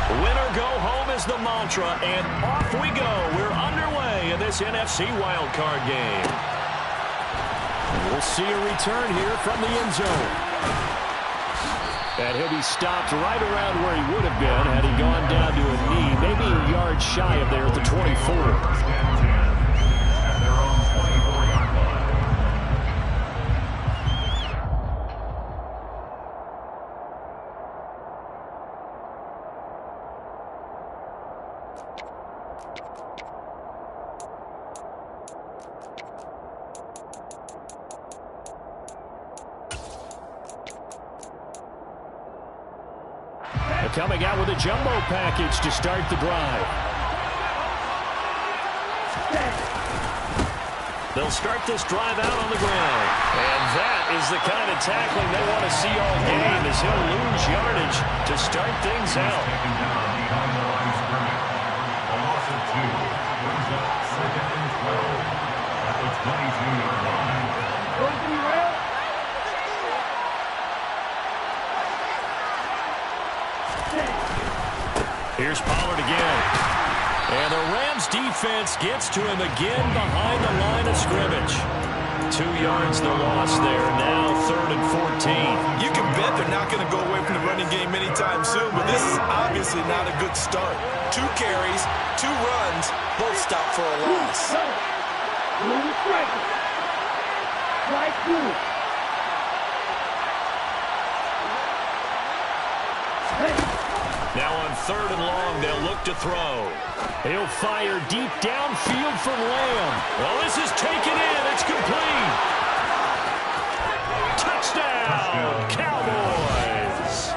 Win or go home is the mantra, and off we go. We're underway in this NFC wildcard game. We'll see a return here from the end zone. And he'll be stopped right around where he would have been had he gone down to a knee, maybe a yard shy of there at the 24. Coming out with a jumbo package to start the drive. They'll start this drive out on the ground. And that is the kind of tackling they want to see all game, as he'll lose yardage to start things out. Here's Pollard again. And the Rams defense gets to him again behind the line of scrimmage. 2 yards the loss there. Now 3rd and 14. You can bet they're not going to go away from the running game anytime soon, but this is obviously not a good start. 2 carries, 2 runs, both stopped for a loss. Now on 3rd and long, they'll look to throw. He'll fire deep downfield for Lamb. Well, this is taken in. It's complete. Touchdown, Cowboys.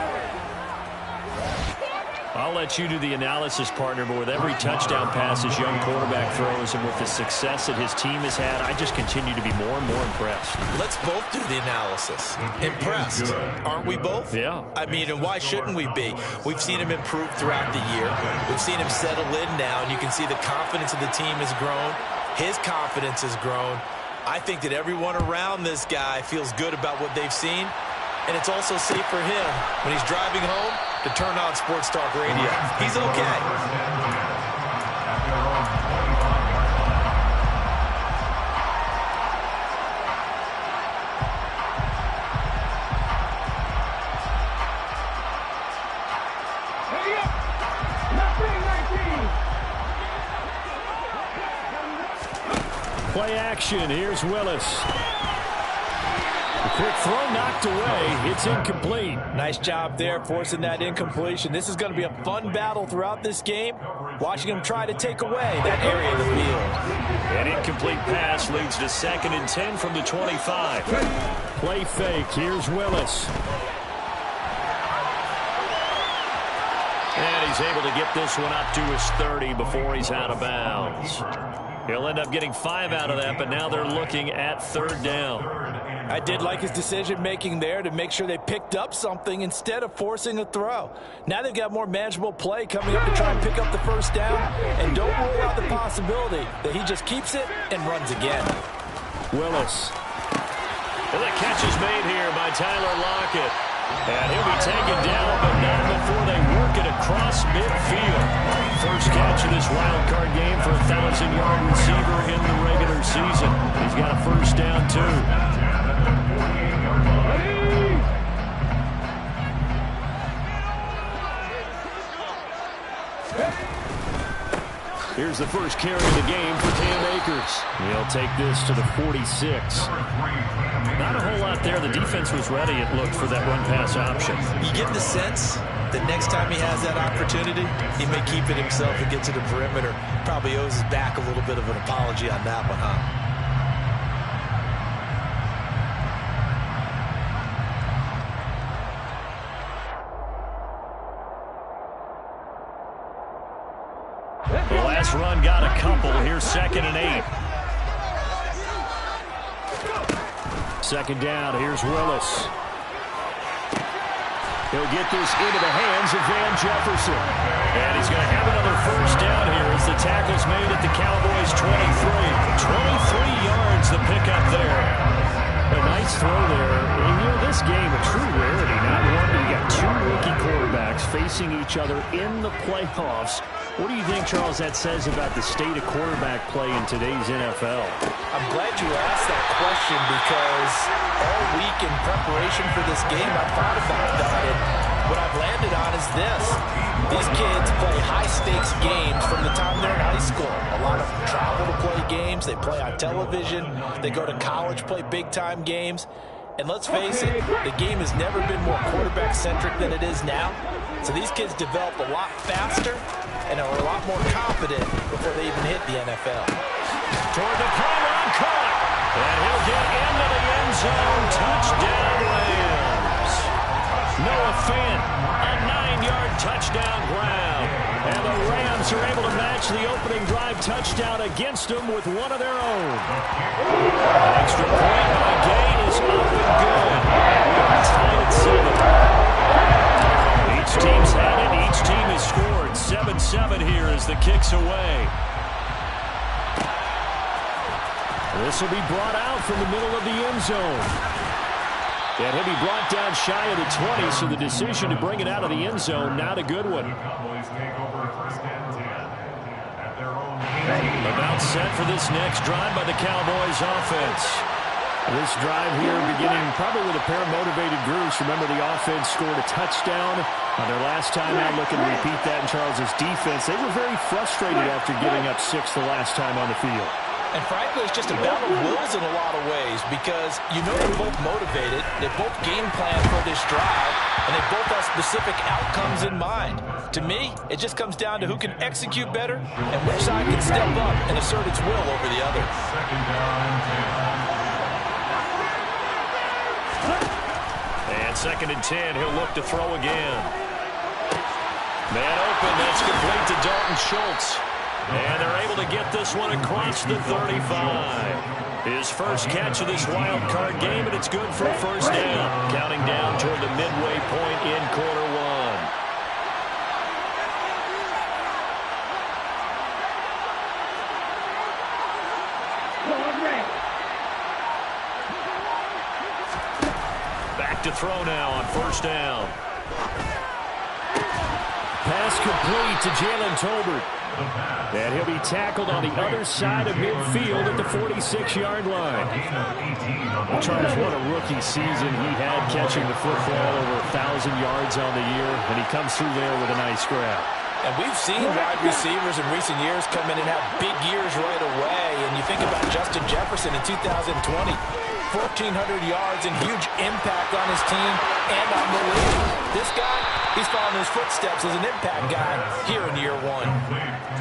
I'll let you do the analysis, partner, but with every touchdown pass his young quarterback throws and with the success that his team has had, I just continue to be more and more impressed. Let's both do the analysis. Impressed. Aren't we both? Yeah. I mean, and why shouldn't we be? We've seen him improve throughout the year. We've seen him settle in now, and you can see the confidence of the team has grown. His confidence has grown. I think that everyone around this guy feels good about what they've seen, and it's also safe for him when he's driving home to turn on Sports Talk Radio. He's okay. Play action. Here's Willis. The quick throw knocked away. It's incomplete. Nice job there forcing that incompletion. This is going to be a fun battle throughout this game. Watching him try to take away that area of the field. An incomplete pass leads to 2nd and 10 from the 25. Play fake. Here's Willis. And he's able to get this one up to his 30 before he's out of bounds. He'll end up getting 5 out of that, but now they're looking at 3rd down. I did like his decision-making there to make sure they picked up something instead of forcing a throw. Now they've got more manageable play coming up to try and pick up the 1st down, and don't rule out the possibility that he just keeps it and runs again. Willis. Well, the catch is made here by Tyler Lockett. And he'll be taken down, but not before they work it across midfield. First catch of this wild card game for a 1,000-yard receiver in the regular season. He's got a 1st down, too. Here's the first carry of the game for Cam Akers. He'll take this to the 46. Not a whole lot there. The defense was ready, it looked, for that run-pass option. You get the sense that next time he has that opportunity, he may keep it himself and get to the perimeter. Probably owes his back a little bit of an apology on that one, huh? The last run got a couple. Here's 2nd and 8. 2nd down. Here's Willis. He'll get this into the hands of Van Jefferson. And he's going to have another 1st down here as the tackle's made at the Cowboys' 23. 23 yards the pickup there. A nice throw there. And, you know, this game, a true rarity. Not one, but you got two rookie quarterbacks facing each other in the playoffs. What do you think, Charles, that says about the state of quarterback play in today's NFL? I'm glad you asked that question because all week in preparation for this game, I thought about that, and what I've landed on is this. These kids play high-stakes games from the time they're in high school. A lot of them travel to play games. They play on television. They go to college, play big-time games. And let's face it, the game has never been more quarterback-centric than it is now. So these kids develop a lot faster and are a lot more confident before they even hit the NFL. Toward the pylon, caught. And he'll get into the end zone. Touchdown, Rams. Noah Fant, a 9-yard touchdown grab. And the Rams are able to match the opening drive touchdown against them with one of their own. An extra point by Gain is up and good. Tied at 7. Each team's had it. Each team has scored. 7-7 here as the kick's away. This will be brought out from the middle of the end zone. And he'll be brought down shy of the 20, so the decision to bring it out of the end zone, not a good one. About set for this next drive by the Cowboys offense. This drive here beginning probably with a pair of motivated groups. Remember, the offense scored a touchdown on their last time out. Looking to repeat that in Charles's defense. They were very frustrated after giving up 6 the last time on the field. And frankly, it's just a battle of wills in a lot of ways because you know they're both motivated, they both game plan for this drive, and they both have specific outcomes in mind. To me, it just comes down to who can execute better and which side can step up and assert its will over the other. And 2nd and 10, he'll look to throw again. Man open, that's complete to Dalton Schultz. And they're able to get this one across the 35. His first catch of this wild card game, and it's good for a first down. Counting down toward the midway point in quarter one. Back to throw now on first down. Pass complete to Jalen Tolbert. And he'll be tackled on the other side of midfield at the 46-yard line. Charles, what a rookie season he had, catching the football over 1,000 yards on the year, and he comes through there with a nice grab. And we've seen wide receivers in recent years come in and have big years right away. And you think about Justin Jefferson in 2020, 1,400 yards and huge impact on his team and on the league. This guy, he's following his footsteps as an impact guy here in year one.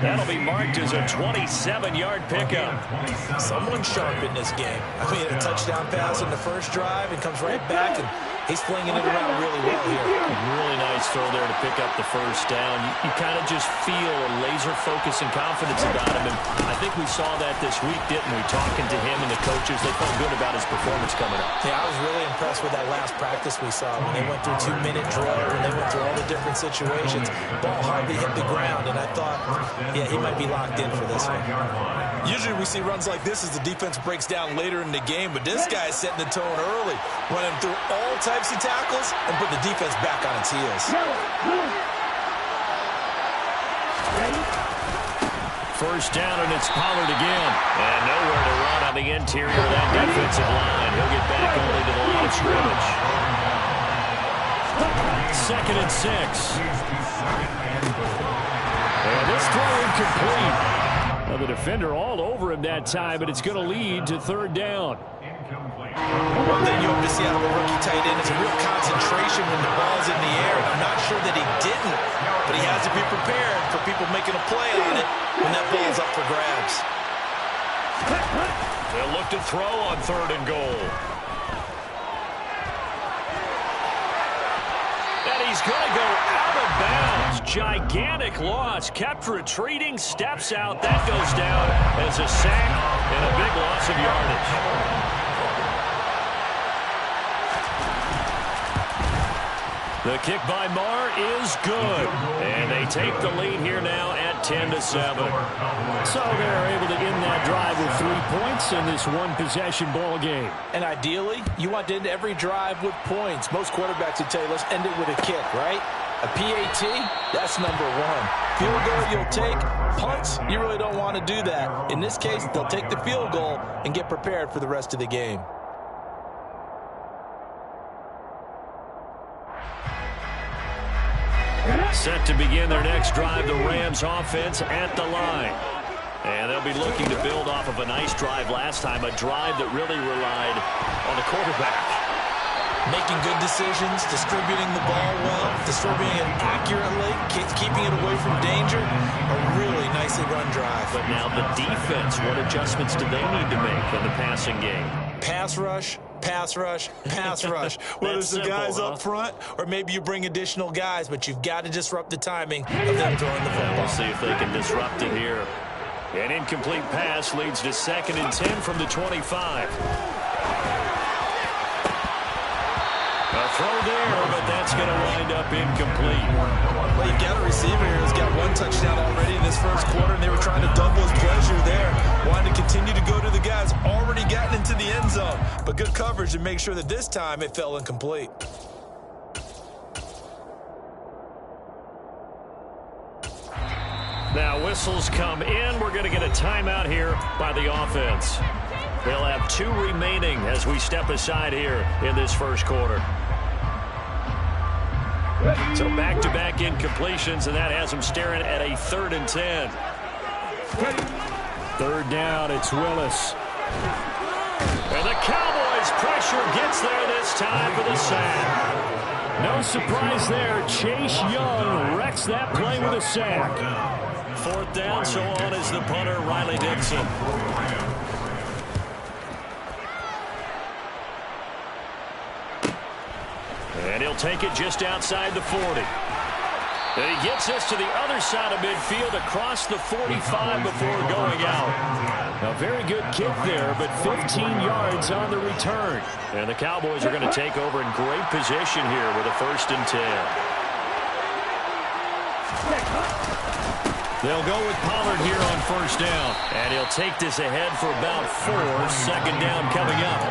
That'll be marked as a 27-yard pickup. Someone sharp in this game. I mean, a touchdown pass in the first drive and comes right back, and he's flinging it around really well here. Really nice throw there to pick up the first down. You kind of just feel a laser focus and confidence about him, and I think we saw that this week, didn't we? Talking to him and the coaches, they felt good about his performance coming up. Yeah, I was really impressed with that last practice we saw when they went through 2-minute drill and they went through all the different situations. Ball hardly hit the ground, and I thought, yeah, he might be locked in for this one. Usually we see runs like this as the defense breaks down later in the game, but this guy is setting the tone early, running through all types of tackles and put the defense back on its heels. First down, and it's Pollard again. And nowhere to run on the interior of that defensive line. He'll get back only to the line of scrimmage. 2nd and 6. And this throw incomplete. Well, the defender all over him that time, but it's going to lead to 3rd down. One thing you hope to see out of a rookie tight end is a real concentration when the ball's in the air. And I'm not sure that he didn't, but he has to be prepared for people making a play on it when that ball's up for grabs. They'll look to throw on 3rd and goal. And he's going to go out of bounds. Gigantic loss. Kept retreating, steps out. That goes down as a sack and a big loss of yardage. The kick by Marr is good. And they take the lead here now at 10-7. So they're able to end that drive with 3 points in this one-possession ball game. And ideally, you want to end every drive with points. Most quarterbacks would tell you, let's end it with a kick, right? A PAT, that's number one. Field goal you'll take. Punts, you really don't want to do that. In this case, they'll take the field goal and get prepared for the rest of the game. Set to begin their next drive, the Rams offense at the line. And they'll be looking to build off of a nice drive last time, a drive that really relied on the quarterback. Making good decisions, distributing the ball well, distributing it accurately, keeping it away from danger. A really nicely run drive. But now the defense, what adjustments do they need to make in the passing game? Pass rush, pass rush, pass rush. Whether it's the guys up front or maybe you bring additional guys, but you've got to disrupt the timing of them throwing the football. We'll see if they can disrupt it here. An incomplete pass leads to 2nd and 10 from the 25. A throw there, but that's going to wind up incomplete. Well, you've got a receiver here who's got 1 touchdown already in this first quarter, and they were trying to double his pleasure there. Wanting to continue to go to the guys already gotten into the end zone. But good coverage to make sure that this time it fell incomplete. Now whistles come in. We're going to get a timeout here by the offense. They'll have 2 remaining as we step aside here in this first quarter. So back-to-back incompletions, and that has them staring at a 3rd and 10. 3rd down, it's Willis. And the Cowboys pressure gets there this time for the sack. No surprise there. Chase Young wrecks that play with a sack. 4th down, so on is the punter, Riley Dixon. And he'll take it just outside the 40. And he gets us to the other side of midfield across the 45 before going out. A very good kick there, but 15 yards on the return. And the Cowboys are going to take over in great position here with a 1st and 10. They'll go with Pollard here on 1st down. And he'll take this ahead for about 4. 2nd down coming up.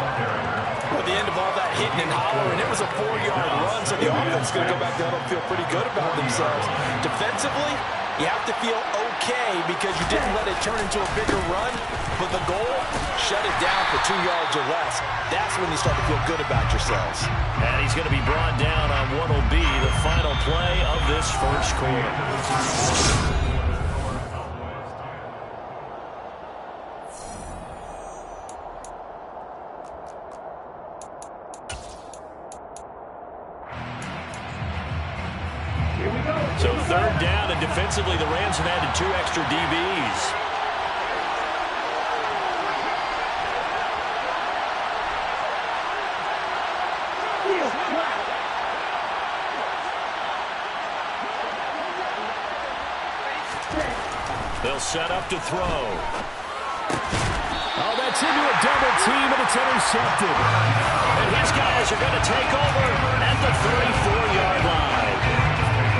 At the end of all that hitting and hollering, it was a 4-yard run, so the offense is going to go back down and feel pretty good about themselves. Defensively, you have to feel okay because you didn't let it turn into a bigger run, but the goal, shut it down for 2 yards or less. That's when you start to feel good about yourselves. And he's going to be brought down on what will be the final play of this first quarter. So 3rd down, and defensively the Rams have added 2 extra DBs. They'll set up to throw. Oh, that's into a double team, and it's intercepted. And his guys are going to take over at the 34-yard line.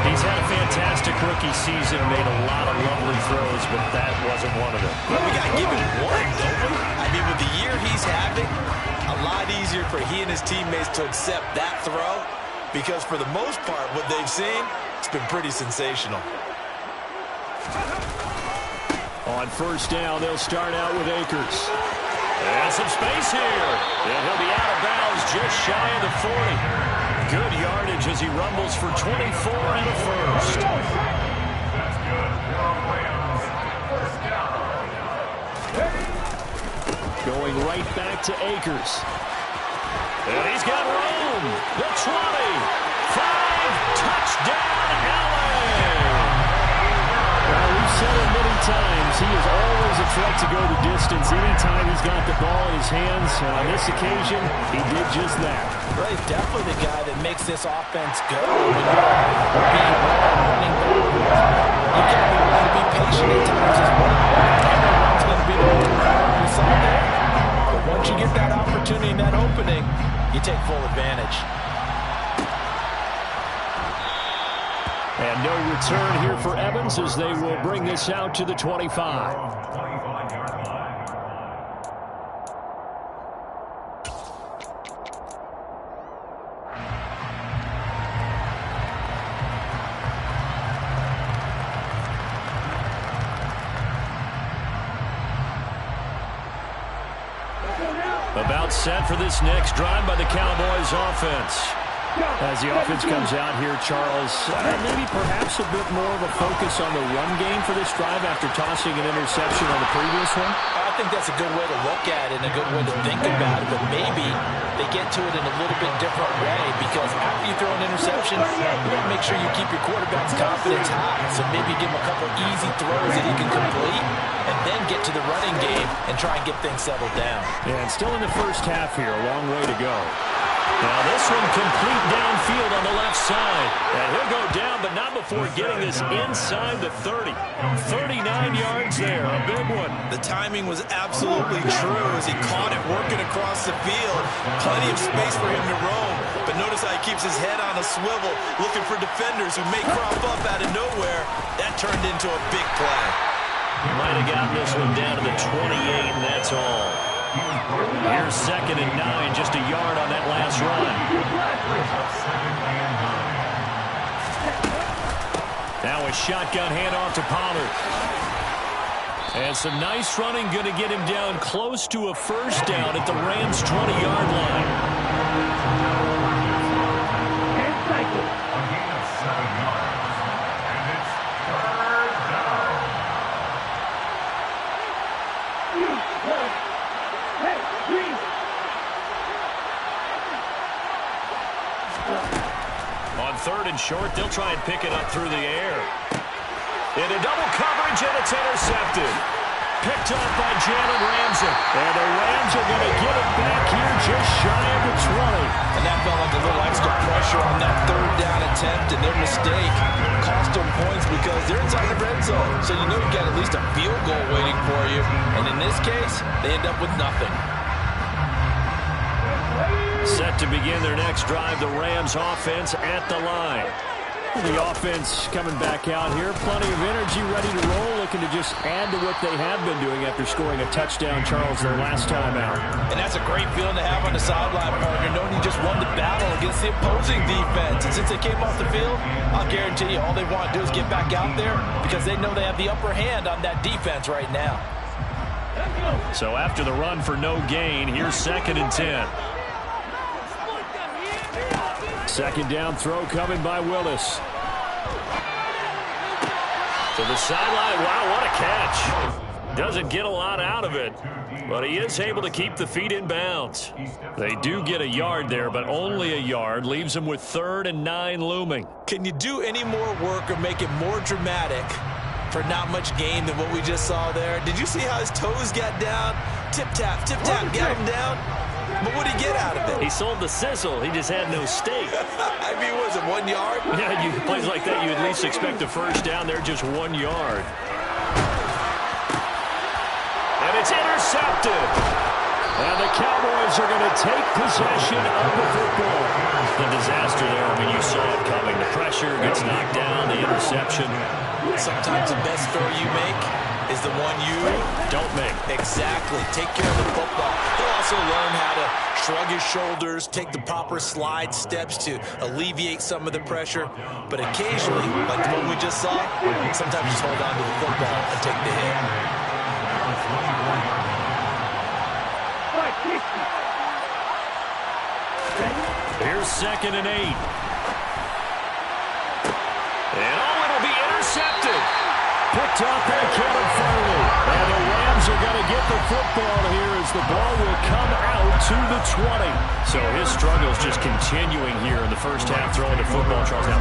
He's had a fantastic rookie season, made a lot of lovely throws, but that wasn't one of them. Well, we got to give him one, don't we? I mean, with the year he's having, a lot easier for he and his teammates to accept that throw because for the most part, what they've seen, it's been pretty sensational. On 1st down, they'll start out with Akers. And some space here. And he'll be out of bounds just shy of the 40. Good yardage as he rumbles for 24 and a 1st. Going right back to Akers. And he's got room. The 20. 5. Touchdown, LA. Well, we've said it many times. He is always a threat to go the distance anytime he's got the ball in his hands. And on this occasion, he did just that. Well, he's definitely the guy that makes this offense go. When you're being running backwards, you got to be willing to be patient at times as well. Everyone's going to be the we saw there. But once you get that opportunity and that opening, you take full advantage. And no return here for Evans as they will bring this out to the 25. About set for this next drive by the Cowboys offense. As the offense comes out here, Charles, maybe perhaps a bit more of a focus on the run game for this drive after tossing an interception on the previous one? I think that's a good way to look at it and a good way to think about it, but maybe they get to it in a little bit different way because after you throw an interception, you want to make sure you keep your quarterback's confidence high. So maybe give him a couple easy throws that he can complete and then get to the running game and try and get things settled down. Yeah, and still in the first half here, a long way to go. Now this one complete downfield on the left side. And he'll go down, but not before getting this inside the 30. 39 yards there, a big one. The timing was absolutely true as he caught it working across the field. Plenty of space for him to roam. But notice how he keeps his head on a swivel, looking for defenders who may crop up out of nowhere. That turned into a big play. Might have gotten this one down to the 28, and that's all. Here's 2nd and 9, just a yard on that last run. Now a shotgun handoff to Pollard. And some nice running, going to get him down close to a first down at the Rams' 20-yard line. On 3rd and short, they'll try and pick it up through the air. Into double coverage, and it's intercepted. Picked up by Jalen Ramsey. And the Rams are going to get it back here just shy of the 20. And that felt like a little extra pressure on that 3rd down attempt, and their mistake cost them points because they're inside the red zone. So you know you got at least a field goal waiting for you. And in this case, they end up with nothing. Set to begin their next drive, the Rams offense at the line. The offense coming back out here. Plenty of energy, ready to roll, looking to just add to what they have been doing after scoring a touchdown, Charles, their last time out. And that's a great feeling to have on the sideline, partner, knowing you just won the battle against the opposing defense. And since they came off the field, I'll guarantee you all they want to do is get back out there because they know they have the upper hand on that defense right now. So after the run for no gain, here's 2nd and 10. 2nd down throw coming by Willis. To the sideline. Wow, what a catch. Doesn't get a lot out of it, but he is able to keep the feet in bounds. They do get a yard there, but only a yard. Leaves them with 3rd and 9 looming. Can you do any more work or make it more dramatic for not much gain than what we just saw there? Did you see how his toes got down? Tip-tap, got him down. But what did he get out of it? He sold the sizzle. He just had no steak. I mean, was it 1 yard? Yeah, plays like that, you at least expect a first down there, just 1 yard. And it's intercepted. And the Cowboys are going to take possession of the football. The disaster there, I mean, you saw it coming. The pressure gets knocked down, the interception. Sometimes the best throw you make is the one you don't make. Exactly. Take care of the football. He'll also learn how to shrug his shoulders, take the proper slide steps to alleviate some of the pressure. But occasionally, like the one we just saw, sometimes just hold on to the football and take the hit. Here's 2nd and 8. And it'll be intercepted. Picked up by Kevin Farley. And the Rams are going to get the football here as the ball will come out to the 20. So his struggles just continuing here in the first half, throwing the football. Charles now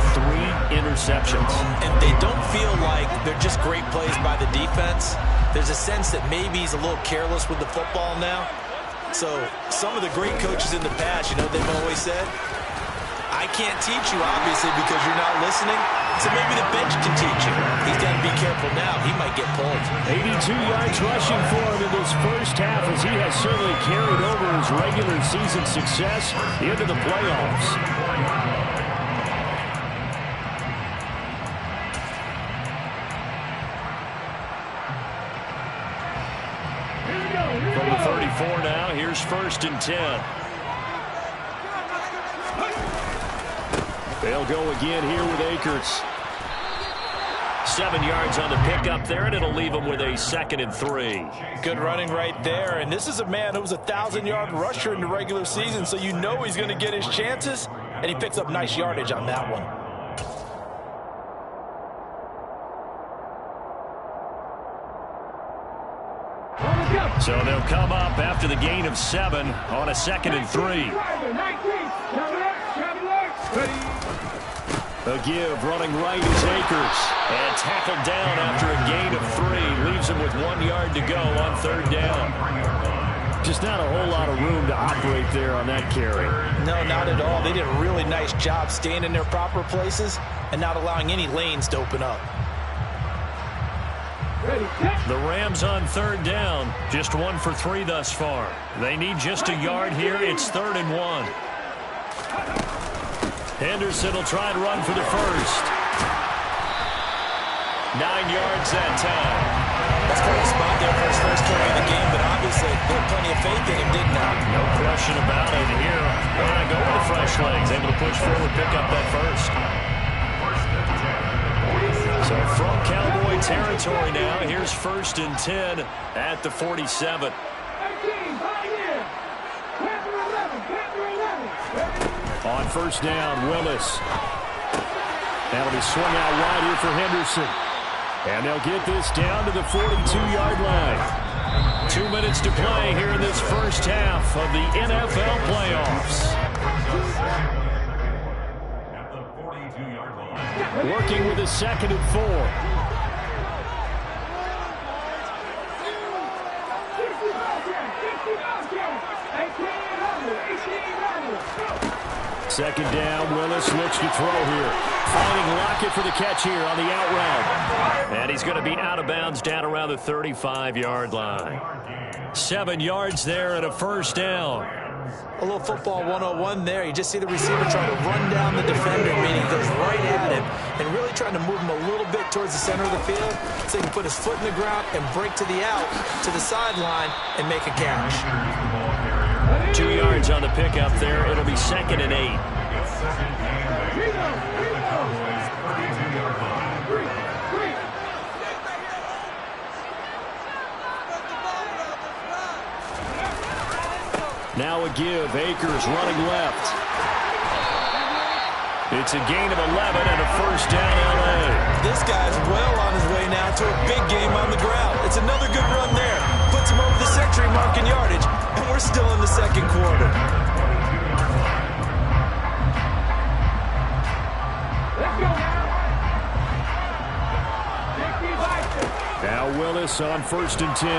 3 interceptions. And they don't feel like they're just great plays by the defense. There's a sense that maybe he's a little careless with the football now. So some of the great coaches in the past, you know, they've always said, I can't teach you, obviously, because you're not listening. So maybe the bench can teach you. He's got to be careful now. He might get pulled. 82 yards rushing for him in this first half as he has certainly carried over his regular season success into the playoffs. 4 now. Here's 1st and 10. They'll go again here with Akers. 7 yards on the pickup there, and it'll leave him with a 2nd and 3. Good running right there. And this is a man who was a 1,000-yard rusher in the regular season, so you know he's going to get his chances, and he picks up nice yardage on that one. So they'll come up after the gain of 7 on a 2nd and 3. A give running right is Akers. And tackled down after a gain of 3. Leaves him with 1 yard to go on 3rd down. Just not a whole lot of room to operate there on that carry. No, not at all. They did a really nice job staying in their proper places and not allowing any lanes to open up. The Rams on 3rd down. Just 1 for 3 thus far. They need just a yard here. It's 3rd and 1. Henderson will try and run for the 1st. 9 yards that time. That's quite a spot there for his first carry of the game, but obviously they had plenty of faith in him, didn't they? No question about it. Here, why not go with the fresh legs? Able to push forward, pick up that 1st. So from Cowboy territory now, here's 1st and 10 at the 47. On 1st down, Willis. That'll be swung out wide here for Henderson. And they'll get this down to the 42-yard line. 2 minutes to play here in this first half of the NFL playoffs. Working with a 2nd and 4. Second down, Willis looks to throw here. Finding Lockett for the catch here on the out route. And he's going to be out of bounds down around the 35-yard line. 7 yards there and a 1st down. A little football 101 there. You just see the receiver trying to run down the defender, meaning he goes right at him and really trying to move him a little bit towards the center of the field so he can put his foot in the ground and break to the out, to the sideline, and make a catch. 2 yards on the pickup there. It'll be 2nd and 8. Now a give. Akers running left. It's a gain of 11 and a 1st down L.A. This guy's well on his way now to a big game on the ground. It's another good run there. Puts him over the century mark in yardage, and we're still in the 2nd quarter. Now Willis on 1st and 10.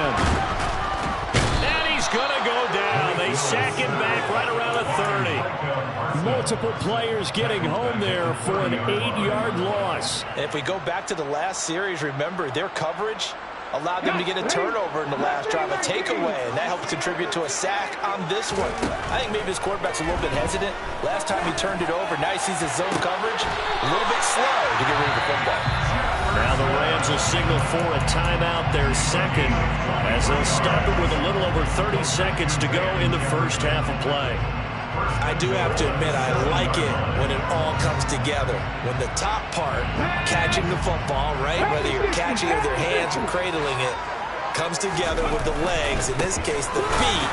And he's going to go down. They sack him back right around the 30. Multiple players getting home there for an 8-yard loss. If we go back to the last series, remember their coverage allowed them to get a turnover in the last drive, a takeaway, and that helped contribute to a sack on this one. I think maybe his quarterback's a little bit hesitant. Last time he turned it over, now he sees his zone coverage a little bit slow to get rid of the football. Now the Rams will signal for a timeout, their 2nd, as they'll stop it with a little over 30 seconds to go in the first half of play. I do have to admit, I like it when it all comes together. When the top part, catching the football, right, whether you're catching it with your hands or cradling it, comes together with the legs, in this case the feet,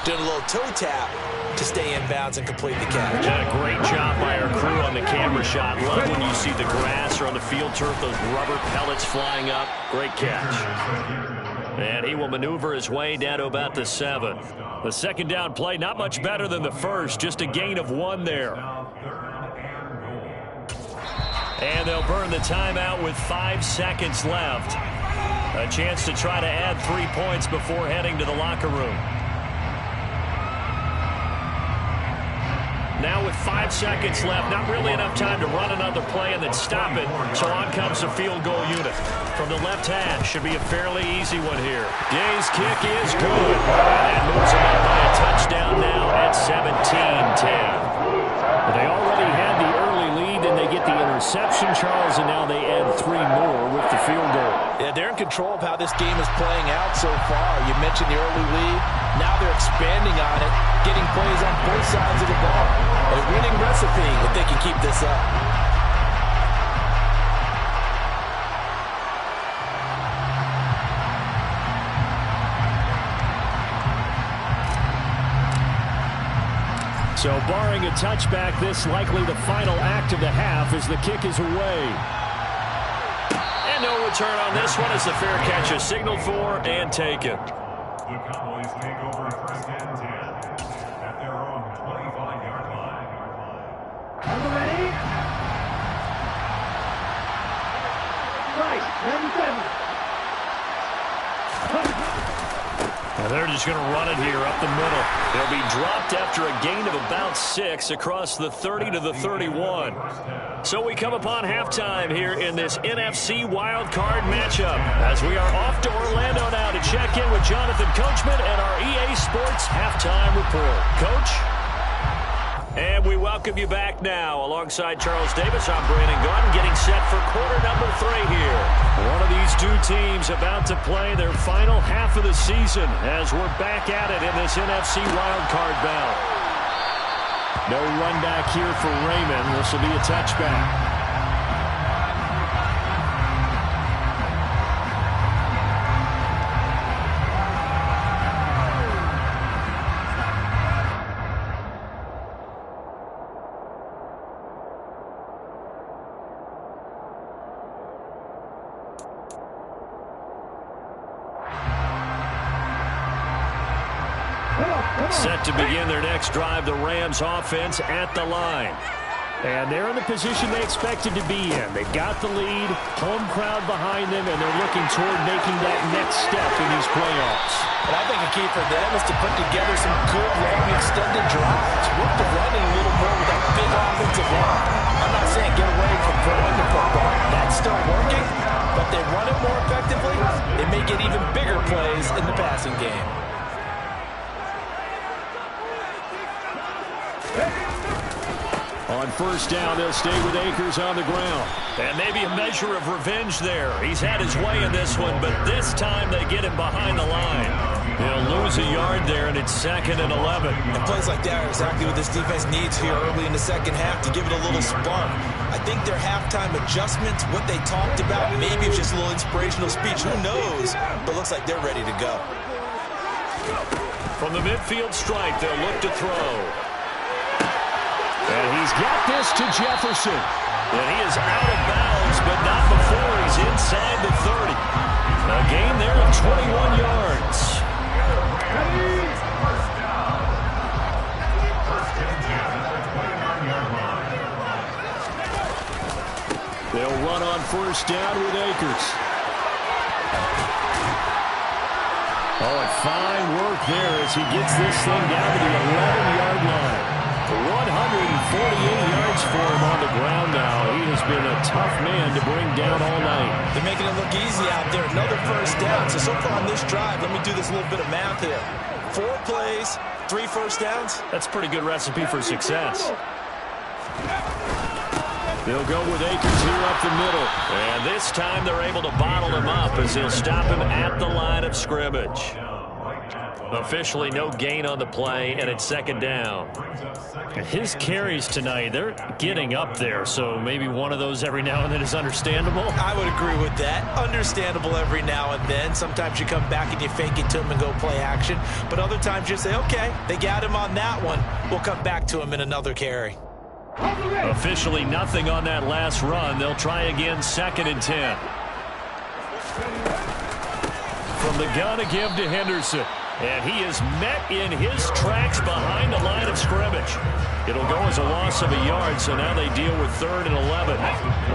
doing a little toe tap to stay in bounds and complete the catch. Yeah, great job by our crew on the camera shot. Love when you see the grass or on the field turf, those rubber pellets flying up. Great catch. And he will maneuver his way down to about the 7. The 2nd down play, not much better than the 1st, just a gain of 1 there. And they'll burn the timeout with 5 seconds left. A chance to try to add 3 points before heading to the locker room. Now with 5 seconds left, not really enough time to run another play and then stop it. So on comes the field goal unit. From the left hash, should be a fairly easy one here. Gay's kick is good. And that moves him up by a touchdown now at 17-10. They already had the early lead, and they get the interception, Charles, and now they add 3 more with the field goal. Yeah, they're in control of how this game is playing out so far. You mentioned the early lead. Now they're expanding on it, getting plays on both sides of the ball. A winning recipe if they can keep this up. So barring a touchback, this likely the final act of the half as the kick is away. And no return on this one as the fair catch is signaled for and taken. The Cowboys take over first and 10 at their own 25-yard line. Are you ready? Right, 7-7. And they're just going to run it here up the middle. They'll be dropped after a gain of about 6 across the 30 to the 31. So we come upon halftime here in this NFC wildcard matchup as we are off to Orlando now to check in with Jonathan Coachman and our EA Sports halftime report. Coach? And we welcome you back now. Alongside Charles Davis, I'm Brandon Gaudin getting set for quarter number 3 here. One of these two teams about to play their final half of the season as we're back at it in this NFC wildcard bout. No run back here for Raymond. This will be a touchback. Set to begin their next drive, the Rams offense at the line. And they're in the position they expected to be in. They've got the lead, home crowd behind them, and they're looking toward making that next step in these playoffs. And I think a key for them is to put together some good, long, extended drives. Work the running a little more with that big offensive line. I'm not saying get away from throwing the football. That's still working, but they run it more effectively. They may get even bigger plays in the passing game. On first down, they'll stay with Akers on the ground. And maybe a measure of revenge there. He's had his way in this one, but this time they get him behind the line. He'll lose a yard there, and it's 2nd and 11. And plays like that are exactly what this defense needs here early in the second half to give it a little spark. I think their halftime adjustments, what they talked about, maybe it's just a little inspirational speech. Who knows? But it looks like they're ready to go. From the midfield stripe, they'll look to throw. And he's got this to Jefferson. And he is out of bounds, but not before he's inside the 30. A gain there of 21 yards. They'll run on first down with Akers. Oh, and fine work there as he gets this thing down to the 11-yard line. 148 yards for him on the ground now. He has been a tough man to bring down all night. They're making it look easy out there. Another first down. So far on this drive, let me do this little bit of math here. 4 plays, 3 first downs. That's a pretty good recipe for success. They'll go with Akers here up the middle. And this time they're able to bottle him up as they'll stop him at the line of scrimmage. Officially no gain on the play, and it's 2nd down. His carries tonight, they're getting up there, so maybe one of those every now and then is understandable. I would agree with that. Understandable every now and then. Sometimes you come back and you fake it to him and go play action. But other times you say, okay, they got him on that one. We'll come back to him in another carry. Officially nothing on that last run. They'll try again, 2nd and 10. From the gun to give to Henderson. And he is met in his tracks behind the line of scrimmage. It'll go as a loss of a yard, so now they deal with 3rd and 11.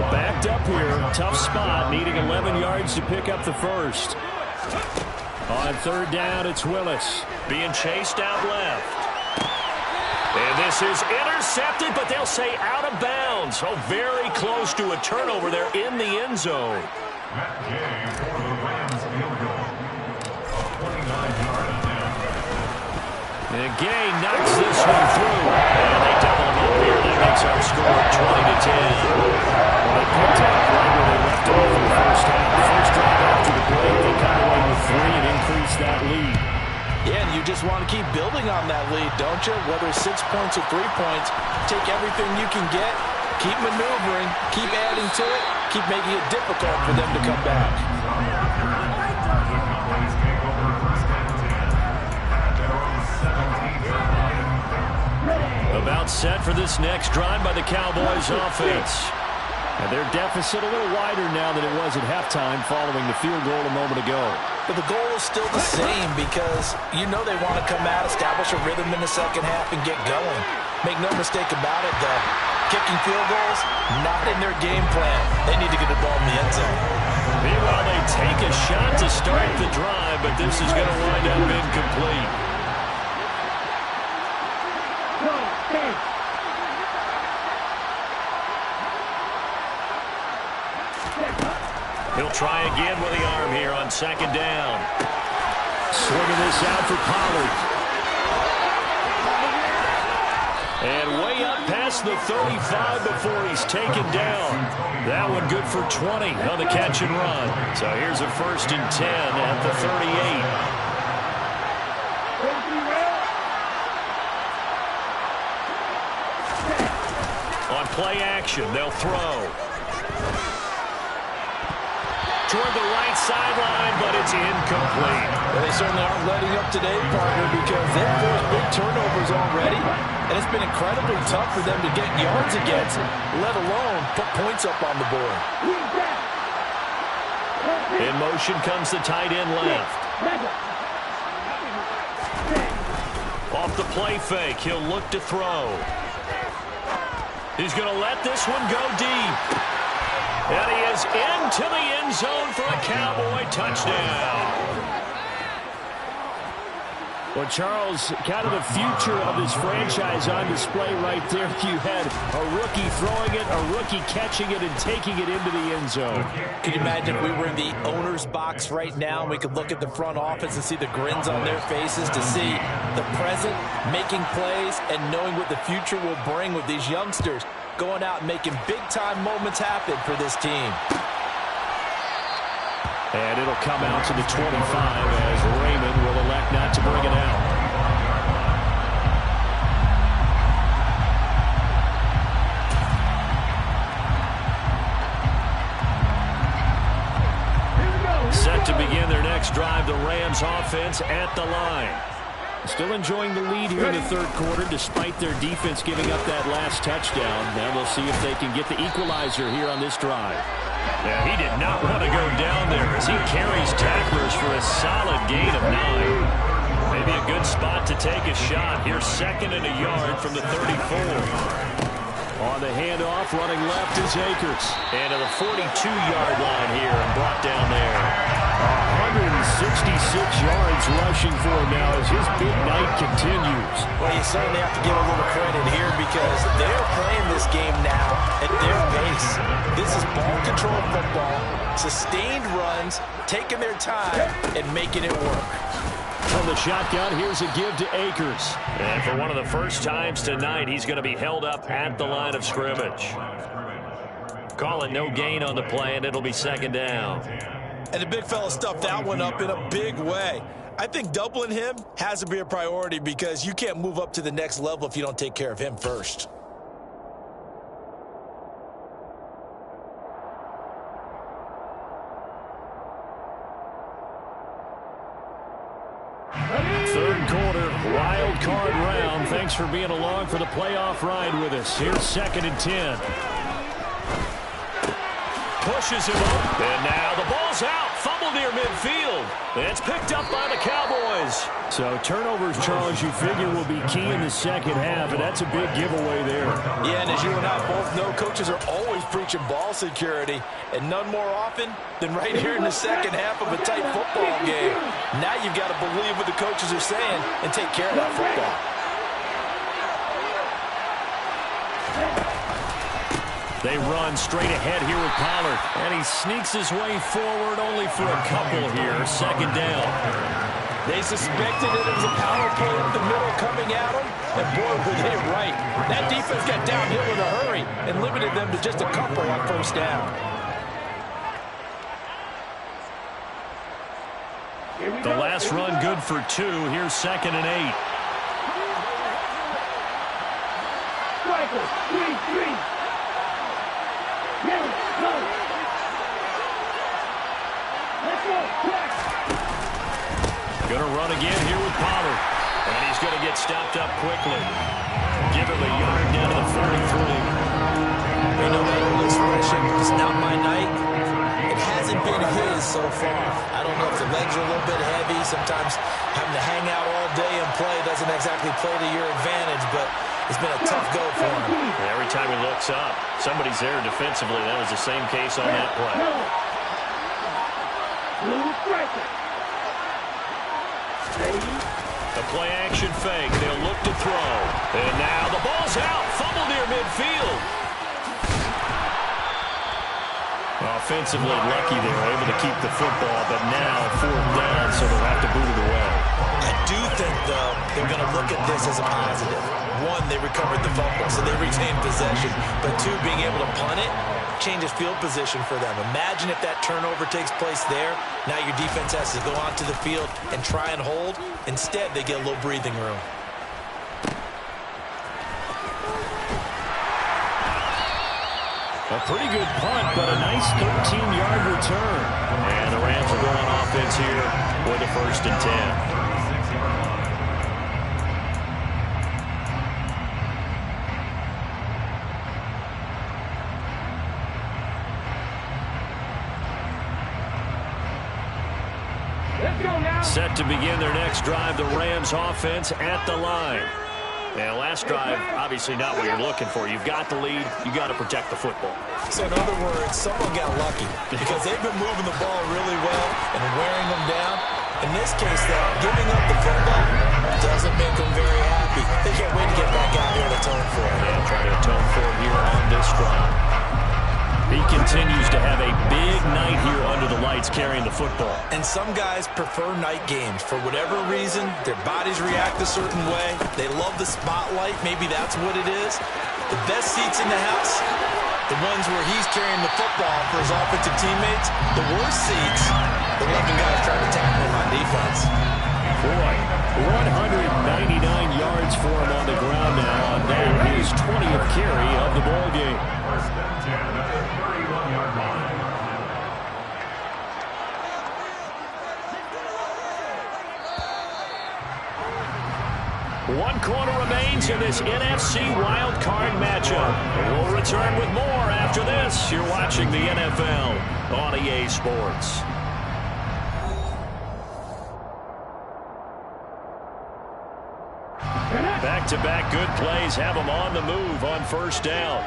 Backed up here, tough spot, needing 11 yards to pick up the first. On 3rd down, it's Willis being chased out left. And this is intercepted, but they'll say out of bounds. Oh, very close to a turnover there in the end zone. Matt Gay for the Rams field goal. A 29-yard attempt. And Gay knocks this one through. And they double him up here. That makes our score 20 to 10. they picked up right where they left off in the first half. First drive after the break, they got away with 3 and increased that lead. Yeah, and you just want to keep building on that lead, don't you? Whether it's 6 points or 3 points, take everything you can get, keep maneuvering, keep adding to it, keep making it difficult for them to come back. About set for this next drive by the Cowboys offense. And their deficit a little wider now than it was at halftime following the field goal a moment ago. But the goal is still the same because you know they want to come out, establish a rhythm in the second half, and get going. Make no mistake about it, though. Kicking field goals, not in their game plan. They need to get the ball in the end zone. Meanwhile, they take a shot to start the drive, but this is going to wind up incomplete. He'll try again with the arm here on second down. Swinging this out for Pollard. And way up past the 35 before he's taken down. That one good for 20 on the catch and run. So here's a 1st and 10 at the 38. On play action, they'll throw. Toward the right sideline, but it's incomplete. Well, they certainly aren't letting up today, partner, because they've forced big turnovers already, and it's been incredibly tough for them to get yards against, let alone put points up on the board. In motion comes the tight end left. Off the play fake, he'll look to throw. He's going to let this one go deep. And he is into the end zone for a Cowboy touchdown. Well, Charles, kind of the future of this franchise on display right there. You had a rookie throwing it, a rookie catching it, and taking it into the end zone. Can you imagine if we were in the owner's box right now and we could look at the front office and see the grins on their faces, to see the present making plays and knowing what the future will bring with these youngsters going out and making big-time moments happen for this team. And it'll come out to the 25 as Raymond will elect not to bring it out. Set to begin their next drive, the Rams offense at the line. Still enjoying the lead here in the third quarter despite their defense giving up that last touchdown. Now we'll see if they can get the equalizer here on this drive. Yeah, he did not want to go down there as he carries tacklers for a solid gain of 9. Maybe a good spot to take a shot. Here's 2nd and a yard from the 34. On the handoff, running left is Akers. And to the 42-yard line here and brought down there. 166 yards rushing for him now as his big night continues. Well, you certainly have to give a little credit here because they're playing this game now at their pace. This is ball control football, sustained runs, taking their time, and making it work. From the shotgun, here's a give to Akers. And for one of the first times tonight, he's going to be held up at the line of scrimmage. Call it no gain on the play, and it'll be 2nd down. And the big fella stuffed that one up in a big way. I think doubling him has to be a priority because you can't move up to the next level if you don't take care of him first. Third quarter, wild card round. Thanks for being along for the playoff ride with us. Here's 2nd and 10. Pushes him up, and now the ball's out. Fumble near midfield. It's picked up by the Cowboys. So turnovers, Charles, you figure will be key in the second half, and that's a big giveaway there. Yeah, and as you and I both know, coaches are always preaching ball security, and none more often than right here in the second half of a tight football game. Now you've got to believe what the coaches are saying and take care of that football. They run straight ahead here with Pollard. And he sneaks his way forward only for a couple here. 2nd down. They suspected that it was a power play up the middle coming at them, and boy, were they right. That defense got downhill in a hurry and limited them to just a couple on first down. The last run good for 2. Here's 2nd and 8. Strikers, 3-3. Let's go. Going to run again here with Pollard. And he's going to get stopped up quickly. Give him a yard down to the 43. You know that old expression, it's not my night. It hasn't been his so far. I don't know if the legs are a little bit heavy. Sometimes having to hang out all day and play doesn't exactly play to your advantage, but it's been a tough go for him. And every time he looks up, somebody's there defensively. That was the same case on that play. The play action fake. They'll look to throw. And now the ball's out. Fumble near midfield. Offensively lucky they were able to keep the football, but now 4th down, so they'll have to boot it away. I do think, though, they're going to look at this as a positive. 1, they recovered the fumble, so they retained possession. But 2, being able to punt it changes field position for them. Imagine if that turnover takes place there. Now your defense has to go onto the field and try and hold. Instead, they get a little breathing room. A pretty good punt, but a nice 13-yard return. And the Rams are going on offense here with a 1st and 10. Set to begin their next drive, the Rams offense at the line. And last drive, obviously not what you're looking for. You've got the lead. You got to protect the football. So in other words, someone got lucky because they've been moving the ball really well and wearing them down. In this case, though, giving up the football doesn't make them very happy. They can't wait to get back out here and atone for it. And try to atone for it here on this drive. He continues to have a big night here under the lights carrying the football. And some guys prefer night games. For whatever reason, their bodies react a certain way. They love the spotlight. Maybe that's what it is. The best seats in the house, the ones where he's carrying the football for his offensive teammates. The worst seats, the 11 guys trying to tackle him on defense. Boy, 199 yards for him on the ground now. On that, his 20th carry of the ball game. 1st and 10 at the 31-yard line. One quarter remains in this NFC Wild Card matchup. We'll return with more after this. You're watching the NFL on EA Sports. Back-to-back good plays have them on the move on 1st down.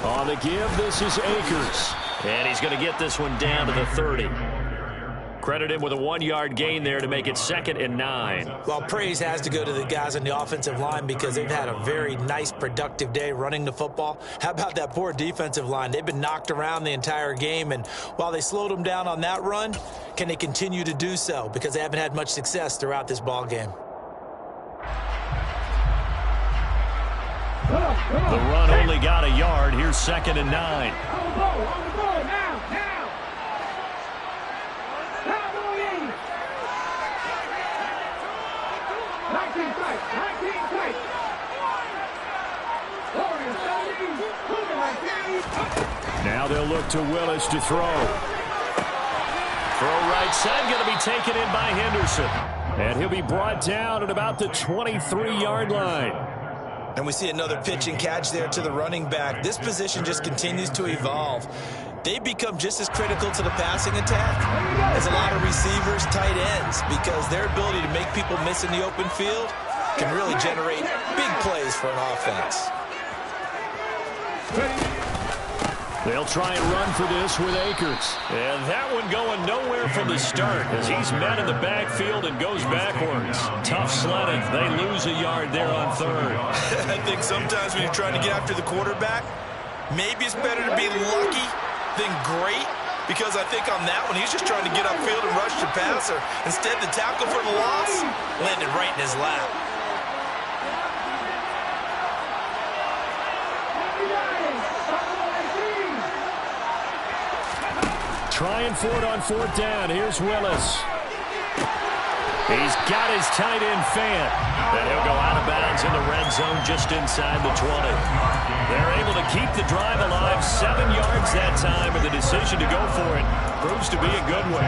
On the give, this is Akers. And he's going to get this one down to the 30. Credit him with a 1-yard gain there to make it 2nd and 9. Well, praise has to go to the guys on the offensive line because they've had a very nice, productive day running the football. How about that poor defensive line? They've been knocked around the entire game, and while they slowed them down on that run, can they continue to do so? Because they haven't had much success throughout this ball game. The run only got a yard. Here's 2nd and 9. On the ball, now. Cowboys. 19 strikes. Now they'll look to Willis to throw. Throw right side, going to be taken in by Henderson. And he'll be brought down at about the 23-yard line. And we see another pitch and catch there to the running back. This position just continues to evolve. They become just as critical to the passing attack as a lot of receivers, tight ends, because their ability to make people miss in the open field can really generate big plays for an offense. They'll try and run for this with Akers. And that one going nowhere from the start as he's met in the backfield and goes backwards. Tough sledding. They lose a yard there on 3rd. I think sometimes when you're trying to get after the quarterback, maybe it's better to be lucky than great, because I think on that one, he's just trying to get upfield and rush the passer. Instead, the tackle for the loss landed right in his lap. Trying for it on fourth down. Here's Willis. He's got his tight end fan. And he'll go out of bounds in the red zone just inside the 20. They're able to keep the drive alive. 7 yards that time, and the decision to go for it proves to be a good one.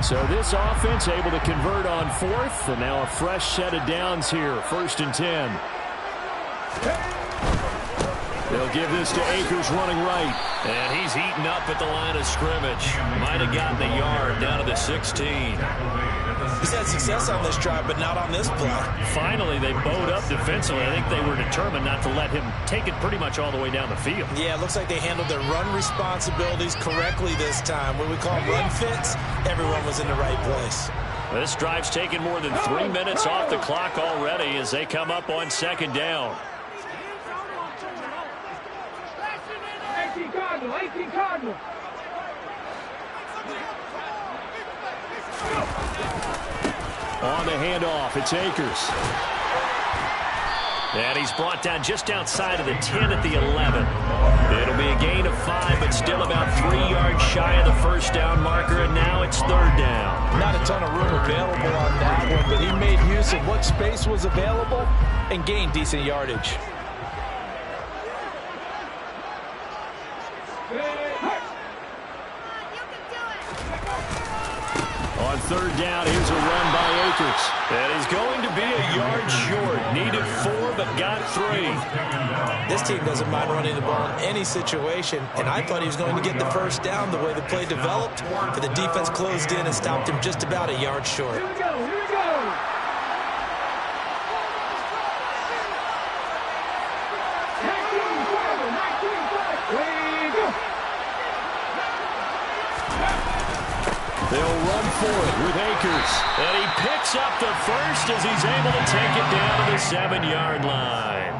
So this offense able to convert on fourth, and now a fresh set of downs here. 1st and 10. They'll give this to Akers running right. And he's heating up at the line of scrimmage. Might have gotten a yard down to the 16. He's had success on this drive, but not on this play. Finally, they bowed up defensively. I think they were determined not to let him take it pretty much all the way down the field. Yeah, it looks like they handled their run responsibilities correctly this time. What we call run fits, everyone was in the right place. This drive's taken more than 3 minutes off the clock already as they come up on 2nd down. 18 Cardinal. On the handoff, it's Akers. And he's brought down just outside of the 10 at the 11. It'll be a gain of 5, but still about 3 yards shy of the 1st down marker, and now it's 3rd down. Not a ton of room available on that one, but he made use of what space was available and gained decent yardage. On 3rd down, here's a run by Akers. And he's going to be a yard short. Needed 4, but got 3. This team doesn't mind running the ball in any situation, and I thought he was going to get the 1st down the way the play developed, but the defense closed in and stopped him just about a yard short. Here we go. Here we go. 19-5. Way to go. They'll run for it with Akers. And he picks up the 1st as he's able to take it down to the 7-yard line.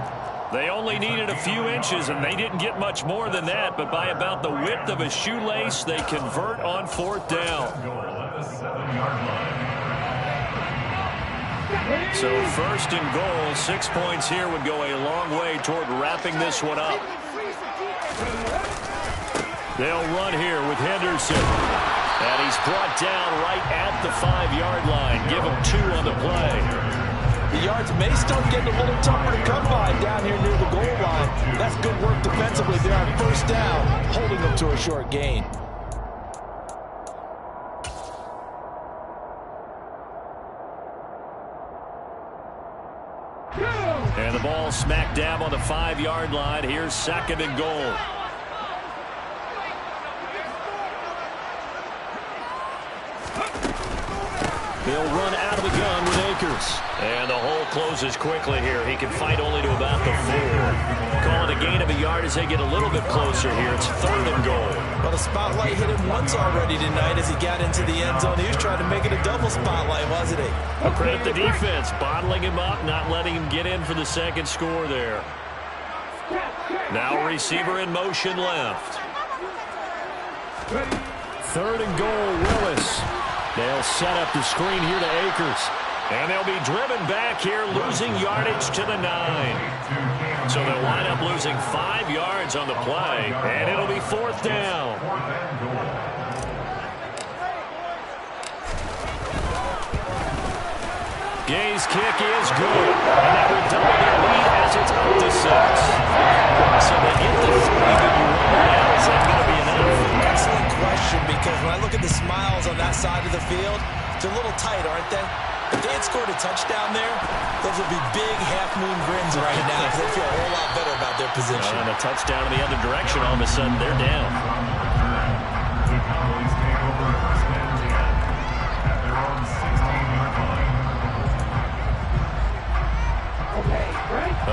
They only needed a few inches, and they didn't get much more than that, but by about the width of a shoelace, they convert on 4th down. So 1st and goal, 6 points here would go a long way toward wrapping this one up. They'll run here with Henderson. And he's brought down right at the 5-yard line. Give him 2 on the play. The yards may start getting a little tougher to come by down here near the goal line. That's good work defensively there on 1st down, holding them to a short gain. And the ball smack dab on the 5-yard line. Here's 2nd and goal. They'll run out of the gun with Akers. And the hole closes quickly here. He can fight only to about the 4. Call it a gain of a yard as they get a little bit closer here. It's 3rd and goal. Well, the spotlight hit him once already tonight as he got into the end zone. He was trying to make it a double spotlight, wasn't he? I'll credit the defense, bottling him up, not letting him get in for the 2nd score there. Now receiver in motion left. 3rd and goal, Willis. They'll set up the screen here to Akers. And they'll be driven back here, losing yardage to the 9. So they'll wind up losing 5 yards on the play, and it'll be 4th down. Gay's kick is good, and that will double their lead as it's up to 6. So they get the 3 that you want now. Is that going to be enough? Excellent question, because when I look at the smiles on that side of the field, they're a little tight, aren't they? If they had scored a touchdown there, those would be big half-moon grins right now because they feel a whole lot better about their position. And a touchdown in the other direction, all of a sudden they're down. The Cowboys take over 1st and 10 at their own 16-yard line.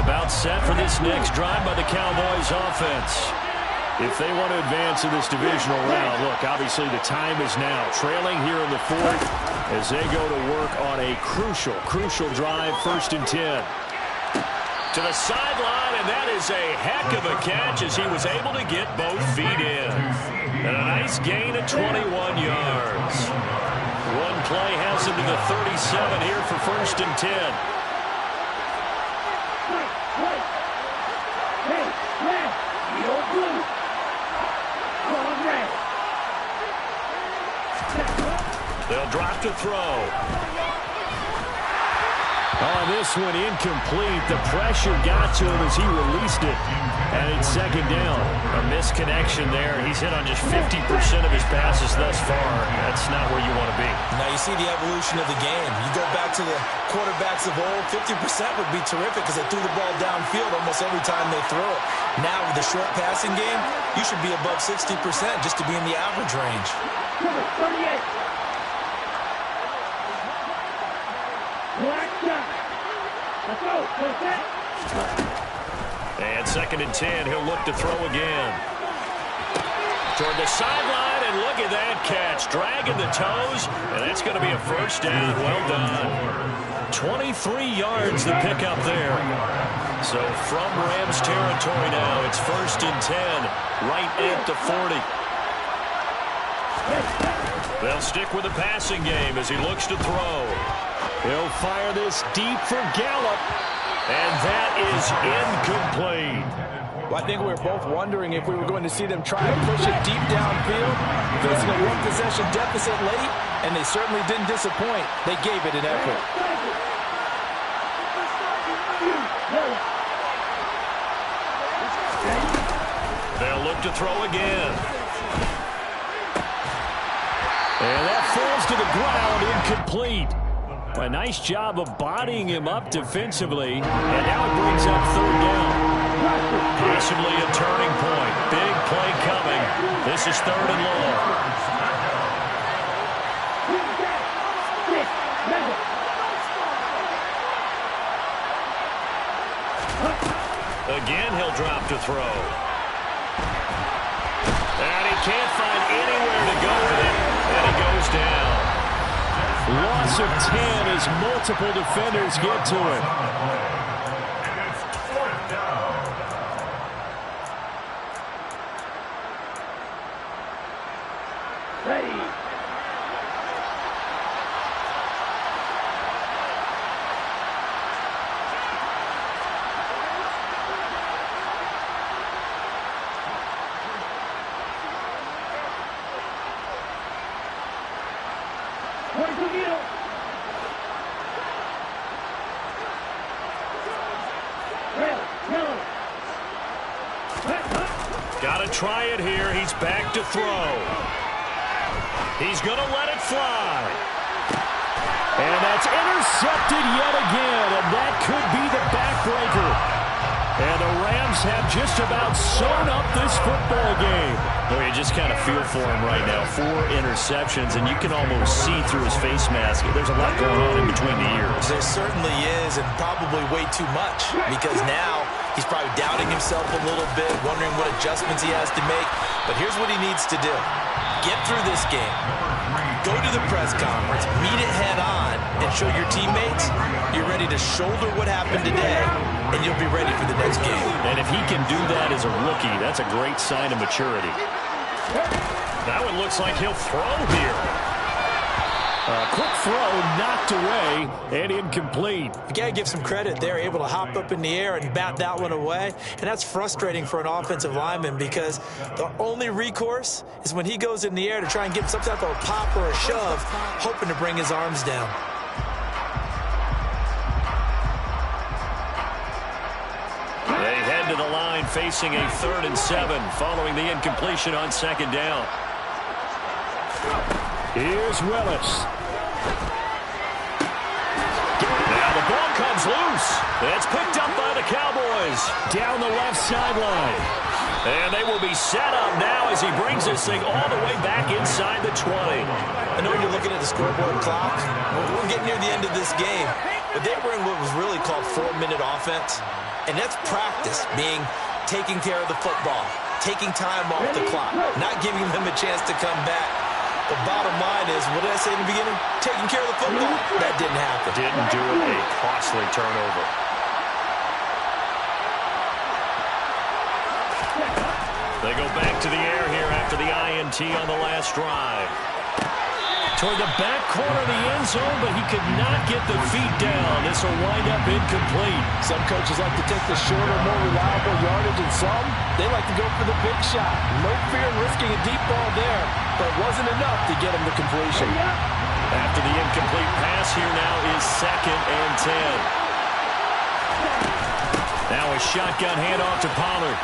About set for this next drive by the Cowboys offense. If they want to advance in this divisional round, look, obviously the time is now. Trailing here in the 4th as they go to work on a crucial drive, 1st and 10. To the sideline, and that is is a heck of a catch as he was able to get both feet in. And a nice gain of 21 yards. One play has him to the 37 here for 1st and 10. They'll drop to throw. Oh, this one incomplete. The pressure got to him as he released it. And it's 2nd down. A misconnection there. He's hit on just 50% of his passes thus far. That's not where you want to be. Now you see the evolution of the game. You go back to the quarterbacks of old, 50% would be terrific because they threw the ball downfield almost every time they throw it. Now with the short passing game, you should be above 60% just to be in the average range. 38. And 2nd and 10, he'll look to throw again. Toward the sideline, and look at that catch. Dragging the toes, and that's going to be a 1st down. Well done. 23 yards the pickup there. So from Rams territory now, it's 1st and 10, right at the 40. They'll stick with the passing game as he looks to throw. He'll fire this deep for Gallup, and that is incomplete. Well, I think we were both wondering if we were going to see them try and push it deep downfield, facing a one-possession deficit late, and they certainly didn't disappoint. They gave it an effort. They'll look to throw again. And that falls to the ground, incomplete. A nice job of bodying him up defensively, and now it brings up 3rd down. Possibly a turning point. Big play coming. This is 3rd and long. Again, he'll drop to throw. And he can't find anywhere to go with it, and he goes down. Loss of 10 as multiple defenders get to it. And it's 4th down. Ready. Got to try it here. He's back to throw. He's going to let it fly. And that's intercepted yet again, and that could be the backbreaker. And the Rams have just about sewn up this football game. Well, you just kind of feel for him right now. 4 interceptions, and you can almost see through his face mask. There's a lot going on in between the ears. There certainly is, and probably way too much, because now he's probably doubting himself a little bit, wondering what adjustments he has to make. But here's what he needs to do. Get through this game. Go to the press conference, meet it head on, and show your teammates you're ready to shoulder what happened today, and you'll be ready for the next game. And if he can do that as a rookie, that's a great sign of maturity. That one looks like he'll throw here. A quick throw knocked away and incomplete. You got to give some credit. They're able to hop up in the air and bat that one away. And that's frustrating for an offensive lineman because the only recourse is when he goes in the air to try and get some type of a pop or a shove, hoping to bring his arms down. They head to the line facing a 3rd and 7 following the incompletion on 2nd down. Here's Willis. Now the ball comes loose. It's picked up by the Cowboys down the left sideline. And they will be set up now as he brings this thing all the way back inside the 20. I know you're looking at the scoreboard clock. We're getting near the end of this game. But they were in what was really called 4-minute offense. And that's practice, being taking care of the football, taking time off the clock, not giving them a chance to come back. The bottom line is, what did I say in the beginning? Taking care of the football. That didn't happen. Didn't do it. A costly turnover. They go back to the air here after the INT on the last drive. Toward the back corner of the end zone, but he could not get the feet down. This will wind up incomplete. Some coaches like to take the shorter, more reliable yardage, and some, they like to go for the big shot. No fear in risking a deep ball there, but it wasn't enough to get him to completion. After the incomplete pass, here now is 2nd and 10. Now a shotgun handoff to Pollard.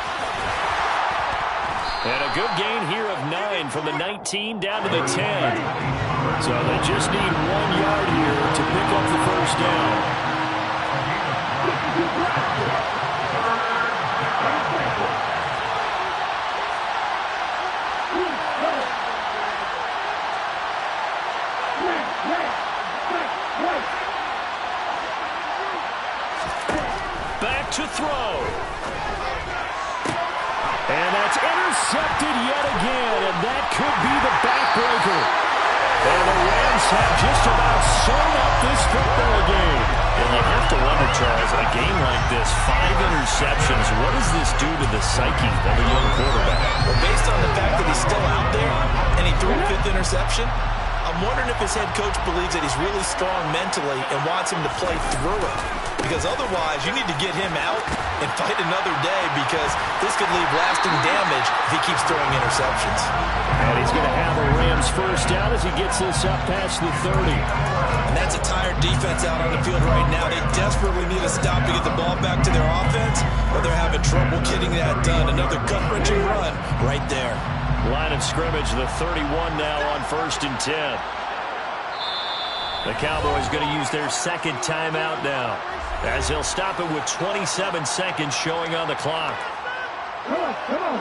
And a good gain here of 9 from the 19 down to the 10. So they just need 1 yard here to pick up the first down. Back to throw. And that's intercepted yet again, and that could be the backbreaker. And the Rams have just about sewn up this football game. And you have to wonder, Charles, a game like this, 5 interceptions, what does this do to the psyche of a young quarterback? Well, based on the fact that he's still out there and he threw a 5th interception, I'm wondering if his head coach believes that he's really strong mentally and wants him to play through it. Because otherwise, you need to get him out and fight another day, because this could leave lasting damage if he keeps throwing interceptions. And he's going to have a Rams first down as he gets this up past the 30. And that's a tired defense out on the field right now. They desperately need a stop to get the ball back to their offense, or they're having trouble getting that done. Another gut-wrenching run right there. Line of scrimmage, the 31 now on 1st and 10. The Cowboys going to use their 2nd timeout now, as they'll stop it with 27 seconds showing on the clock. Come on, come on.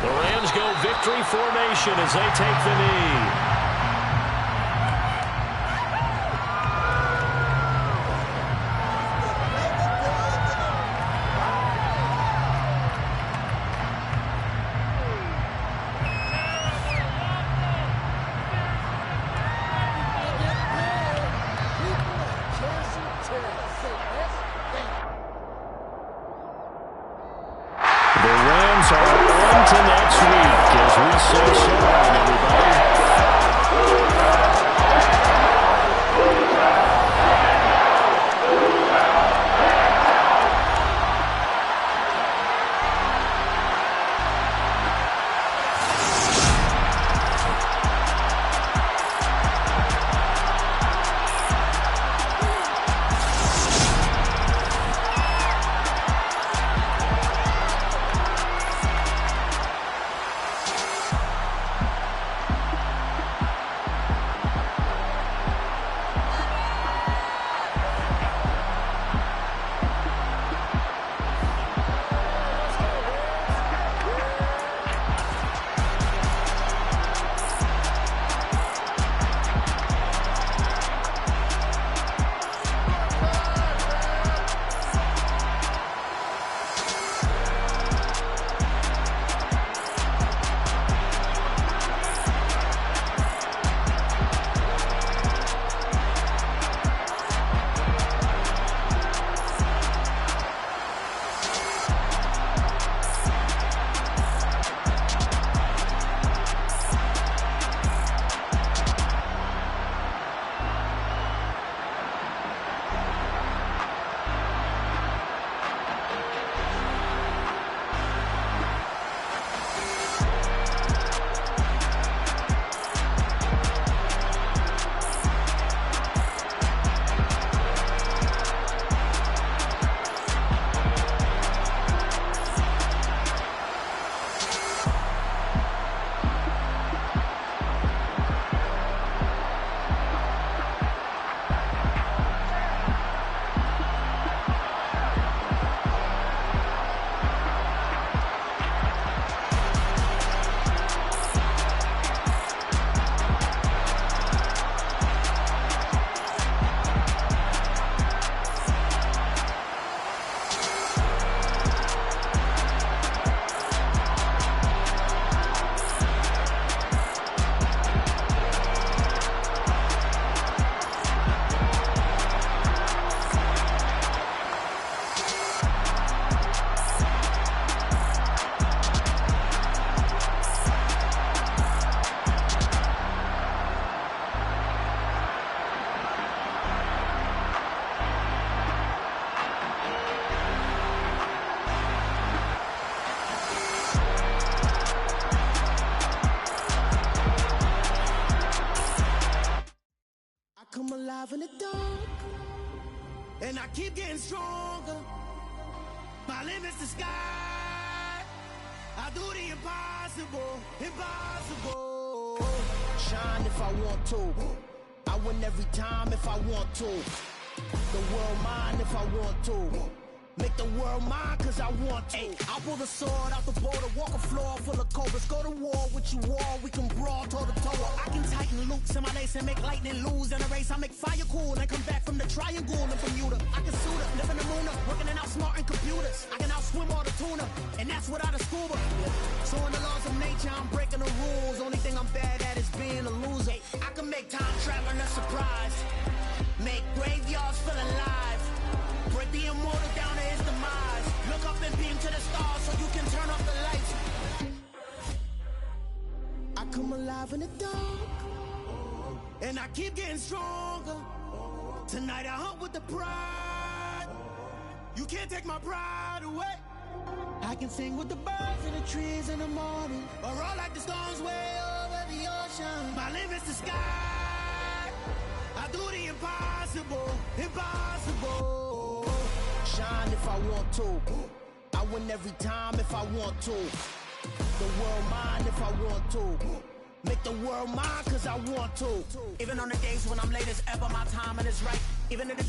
The Rams go victory formation as they take the knee. To next week as we say so long, everybody. come alive in the dark, and I keep getting stronger. My limit's the sky. I do the impossible, impossible. Shine if I want to. I win every time if I want to. The world mine if I want to. Make the world mine cause I want to. Ay, I pull the sword out the border, walk a floor full of cobras. Go to war with you all, we can brawl toe to toe. I can tighten loops in my lace and make lightning lose in a race. I make fire cool and come back from the triangle in Bermuda. I can suit up, live in the moon up, working and outsmarting computers. I can outswim all the tuna, and that's without a scuba. So in the laws of nature, I'm breaking the rules. Only thing I'm bad at is being a loser. I can make time traveling a surprise, make graveyards feel alive. Break the immortal down to his demise. Look up and beam to the stars so you can turn off the lights. I come alive in the dark, and I keep getting stronger. Tonight I hunt with the pride. You can't take my pride away. I can sing with the birds and the trees in the morning, or roll like the storms way over the ocean. My limit's the sky. I do the impossible, impossible. Shine if I want to. I win every time if I want to. The world mine if I want to. Make the world mine cause I want to. Even on the days when I'm late as ever, my timing is right. Even in the